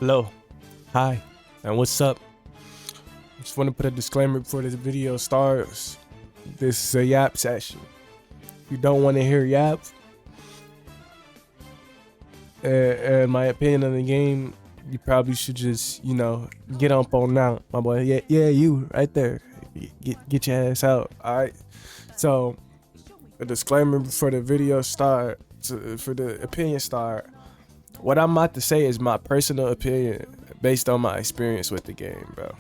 Hello, hi, and what's up? Just want to put a disclaimer before this video starts. This is a yap session. If you don't want to hear yap, and my opinion on the game, you probably should just, get up on out, my boy. Yeah, you right there. Get your ass out. All right. So, a disclaimer before the video start, for the opinion start. What I'm about to say is my personal opinion based on my experience with the game, bro.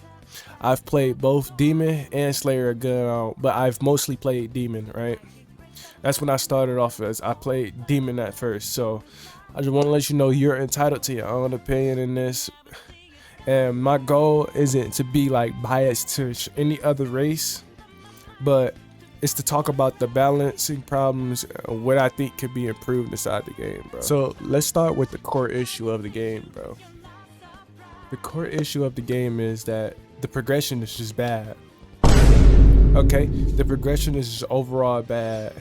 I've played both Demon and Slayer a good amount, but I've mostly played Demon, right? That's when I started off as. I played Demon at first, so I just want to let you know you're entitled to your own opinion in this. And my goal isn't to be like biased to any other race, but it's to talk about the balancing problems, what I think could be improved inside the game, bro. So let's start with the core issue of the game, bro. The core issue of the game is that the progression is just bad. Okay, the progression is just overall bad,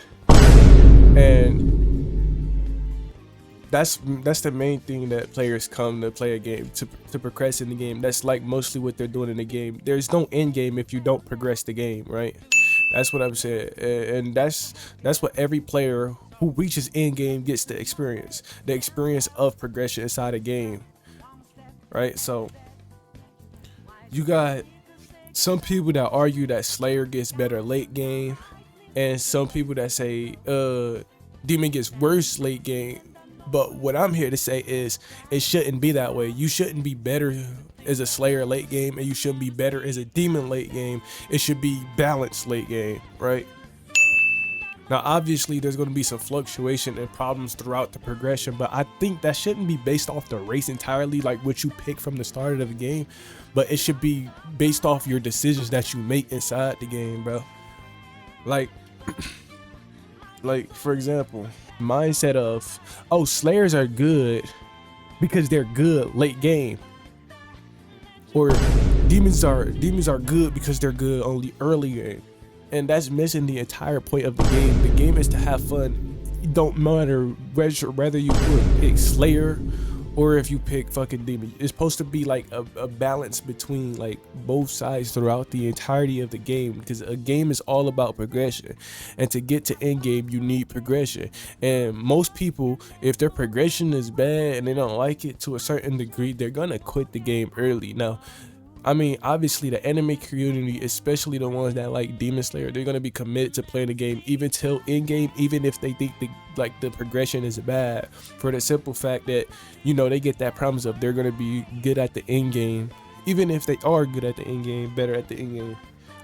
and that's the main thing that players come to play a game to progress in the game. That's like mostly what they're doing in the game. There's no end game if you don't progress the game, right? That's what I'm saying, and that's what every player who reaches end game gets to experience. The experience of progression inside a game, right? So you got some people that argue that Slayer gets better late game, and some people that say Demon gets worse late game. But what I'm here to say is it shouldn't be that way. You shouldn't be better as a Slayer late game, and you shouldn't be better as a Demon late game. It should be balanced late game, right? Now, obviously, there's going to be some fluctuation and problems throughout the progression, but I think that shouldn't be based off the race entirely, like what you pick from the start of the game, but it should be based off your decisions that you make inside the game, bro. Like for example, mindset of, oh, Slayers are good because they're good late game, or demons are good because they're good only early game, and that's missing the entire point of the game. The game is to have fun. It don't matter whether you pick Slayer or if you pick fucking Demon. It's supposed to be like a balance between like both sides throughout the entirety of the game, because a game is all about progression, and to get to end game you need progression. And most people, if their progression is bad and they don't like it to a certain degree, they're gonna quit the game early. Now, I mean, obviously the anime community, especially the ones that like Demon Slayer, they're gonna be committed to playing the game even till end game, even if they think the progression is bad, for the simple fact that, they get that promise of they're gonna be good at the end game. Even if they are good at the end game, better at the end game,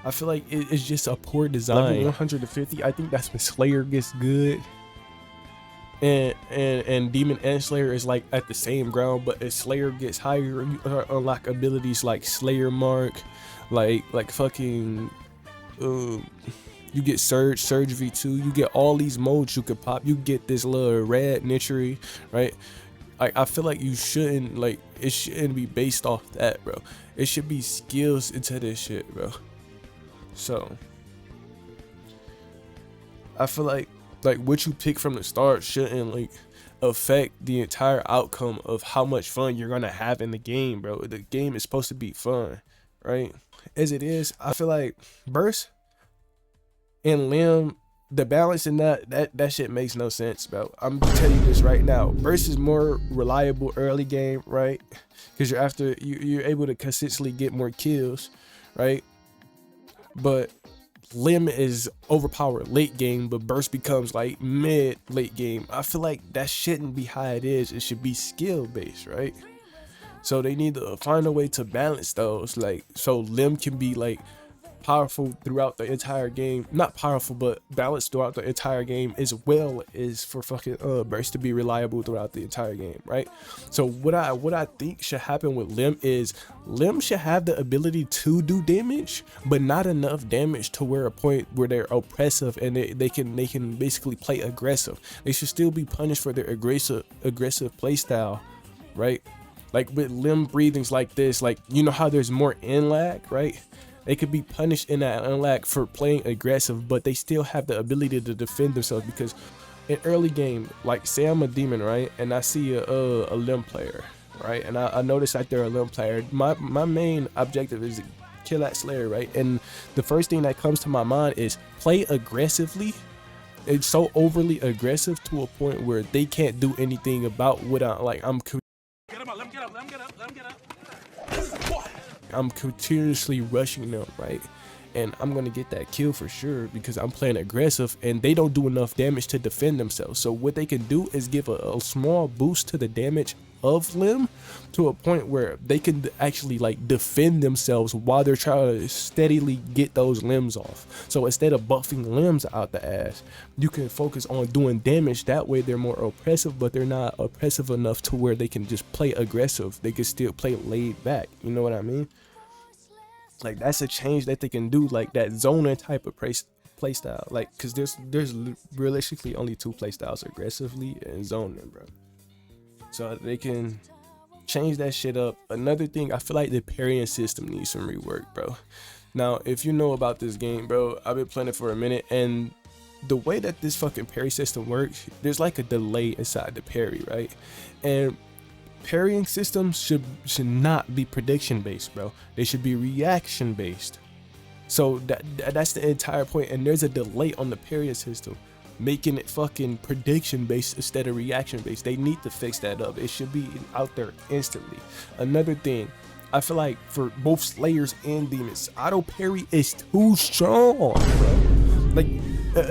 I feel like it's just a poor design. Level 150, I think that's when Slayer gets good, and Demon and Slayer is like at the same ground. But as Slayer gets higher, you unlock abilities like Slayer Mark, like fucking you get Surge V2, you get all these modes you could pop. You get this little red nichery, right? I feel like it shouldn't be based off that, bro. It should be skills into this shit, bro. So I feel like what you pick from the start shouldn't affect the entire outcome of how much fun you're gonna have in the game, bro. The game is supposed to be fun, right? As it is, I feel like Burst and Limb, the balance in that shit makes no sense, bro. I'm gonna tell you this right now. Burst is more reliable early game, right? Because you're able to consistently get more kills, right? But Limb is overpowered late game, but Burst becomes like mid late game. I feel like that shouldn't be how it is. It should be skill based, right? So they need to find a way to balance those, so Limb can be powerful throughout the entire game. Not powerful, but balanced throughout the entire game, as well as for fucking Burst to be reliable throughout the entire game, right? So what I think should happen with Limb is Limb should have the ability to do damage, but not enough damage to where a point where they're oppressive and they can basically play aggressive. They should still be punished for their aggressive play style, right? Like with Limb breathings like this, how there's more in lag, right? They could be punished in that unlag for playing aggressive, but they still have the ability to defend themselves, because in early game, like say I'm a demon, right, and I see a limb player, right, and I notice that they're a limb player. My main objective is to kill that slayer, right, and the first thing that comes to my mind is play aggressively. It's so overly aggressive to a point where they can't do anything about what I'm continuously rushing them, right? And I'm gonna get that kill for sure because I'm playing aggressive and they don't do enough damage to defend themselves. So what they can do is give a small boost to the damage of limb to a point where they can actually like defend themselves while they're trying to steadily get those limbs off. So instead of buffing limbs out the ass, you can focus on doing damage. That way they're more oppressive, but they're not oppressive enough to where they can just play aggressive. They can still play laid back, you know what I mean? Like that's a change that they can do, like that zoning type of play style, like because there's realistically only two play styles, aggressively and zoning, bro. So they can change that shit up. Another thing, I feel like the parrying system needs some rework, bro. Now if you know about this game, bro, I've been playing it for a minute, and the way that this fucking parry system works, there's like a delay inside the parry, right? And parrying systems should not be prediction based, bro. They should be reaction based. So that's the entire point, and there's a delay on the parrying system, making it fucking prediction based instead of reaction based. They need to fix that up. It should be out there instantly. Another thing, I feel like for both slayers and demons, auto parry is too strong, bro. Like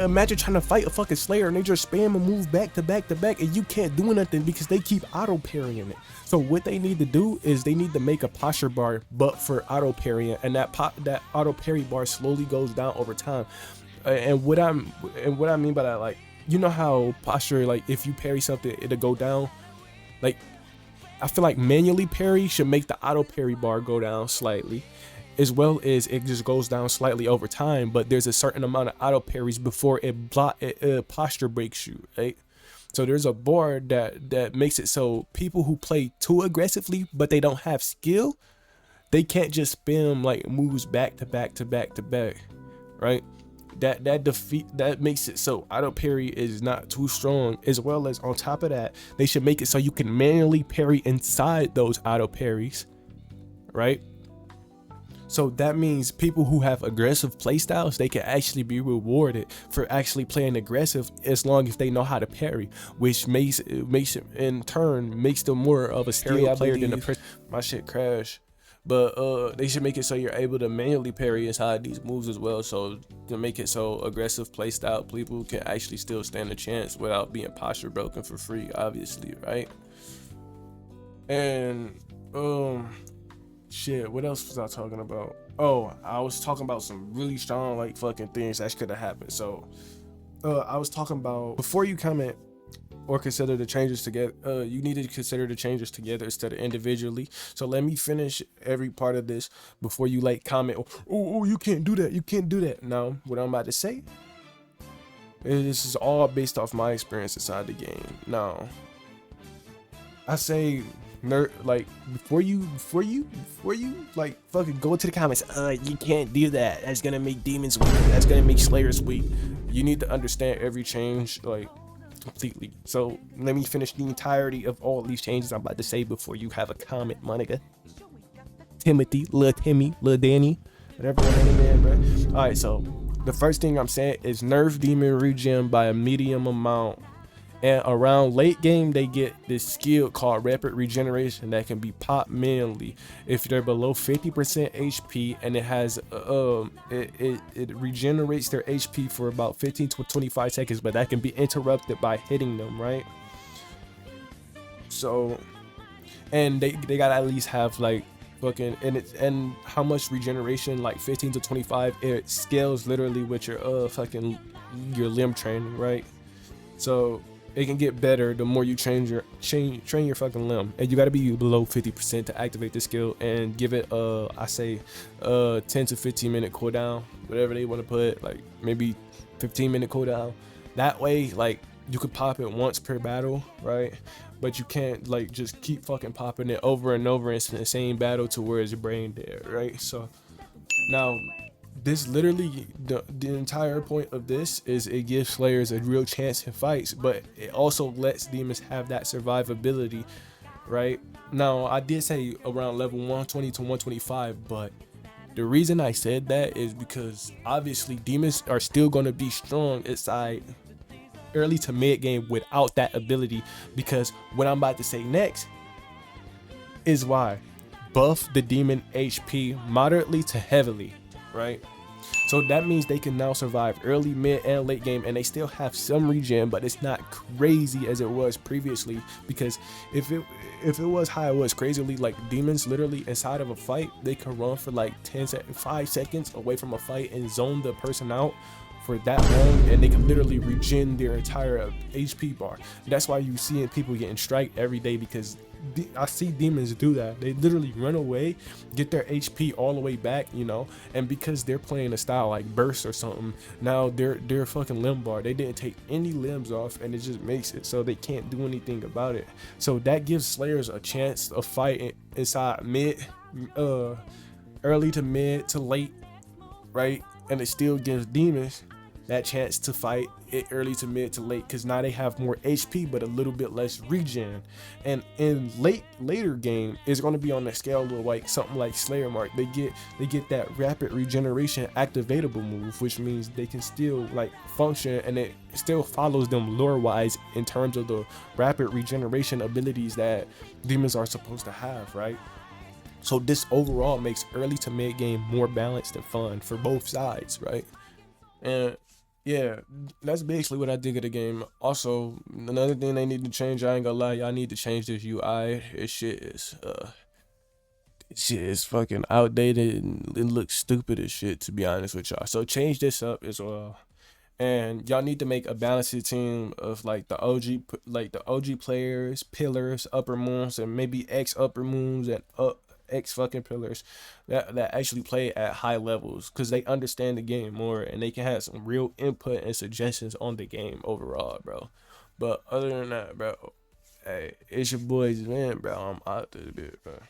imagine trying to fight a fucking slayer and they just spam a move back to back to back and you can't do nothing because they keep auto parrying it. So what they need to do is they need to make a posture bar but for auto parrying, and that auto parry bar slowly goes down over time. And what I mean by that, like, you know how posture, like if you parry something it'll go down, like I feel like manually parry should make the auto parry bar go down slightly, as well as it just goes down slightly over time, but there's a certain amount of auto parries before it posture breaks you, right? So there's a bar that makes it so people who play too aggressively but they don't have skill, they can't just spam like moves back to back to back to back, right? That makes it so auto parry is not too strong, as well as on top of that they should make it so you can manually parry inside those auto parries, right? So that means people who have aggressive playstyles, they can actually be rewarded for actually playing aggressive as long as they know how to parry, which makes it in turn makes them more of a skilled player than a person. My shit crashed. But they should make it so you're able to manually parry inside these moves as well, so to make it so aggressive playstyle people can actually still stand a chance without being posture broken for free, obviously, right? And shit, what else was I talking about? Oh, I was talking about some really strong like fucking things that could have happened. So I was talking about, before you comment or consider the changes together, you need to consider the changes together instead of individually. So let me finish every part of this before you like comment, oh you can't do that, you can't do that. Now what I'm about to say, this is all based off my experience inside the game. Now I say, like before you like fucking go to the comments, you can't do that, that's gonna make demons weak, that's gonna make slayers weak. You need to understand every change like completely. So let me finish the entirety of all these changes I'm about to say before you have a comment, my nigga. Timothy, Lil Timmy, Lil Danny, whatever your name is, bro. All right, so the first thing I'm saying is nerf demon regen by a medium amount, and around late game they get this skill called rapid regeneration that can be popped manually if they're below 50% HP, and it has it regenerates their HP for about 15 to 25 seconds, but that can be interrupted by hitting them, right? So, and they gotta at least have like fucking, and how much regeneration, like 15 to 25, it scales literally with your fucking your limb training, right? So it can get better the more you train your fucking limb, and you got to be below 50% to activate the skill, and give it I say 10 to 15 minute cooldown, whatever they want to put, like maybe 15-minute cooldown. That way like you could pop it once per battle, right? But you can't like just keep fucking popping it over and over in the same battle to where it's brain dead, right? So now this literally the entire point of this is it gives slayers a real chance in fights, but it also lets demons have that survivability, right? Now I did say around level 120 to 125, but the reason I said that is because obviously demons are still going to be strong inside early to mid game without that ability, because what I'm about to say next is why buff the demon HP moderately to heavily, right? So that means they can now survive early, mid, and late game, and they still have some regen, but it's not crazy as it was previously. Because if it was how it was crazily, like demons literally inside of a fight, they can run for like 5 seconds away from a fight and zone the person out for that long, and they can literally regen their entire HP bar. That's why you see people getting strike every day, because I see demons do that. They literally run away, get their HP all the way back, you know, and because they're playing a style like burst or something, now they're fucking limb bar. They didn't take any limbs off, and it just makes it so they can't do anything about it. So that gives slayers a chance of fighting inside mid, early to mid to late, right? And it still gives demons that chance to fight it early to mid to late, because now they have more HP but a little bit less regen. And in later game is going to be on the scale of like something like Slayer Mark. They get that rapid regeneration activatable move, which means they can still like function, and it still follows them lore wise in terms of the rapid regeneration abilities that demons are supposed to have, right? So this overall makes early to mid game more balanced and fun for both sides, right? And yeah, that's basically what I think of the game. Also, another thing they need to change, I ain't gonna lie, y'all need to change this UI. Shit is fucking outdated and it looks stupid as shit, to be honest with y'all. So change this up as well. And y'all need to make a balanced team of like the OG players, pillars, upper moons, and maybe X upper moons and X fucking pillars that actually play at high levels, because they understand the game more and they can have some real input and suggestions on the game overall, bro. But other than that, bro, hey, it's your boy's man, bro. I'm out this bit, bro.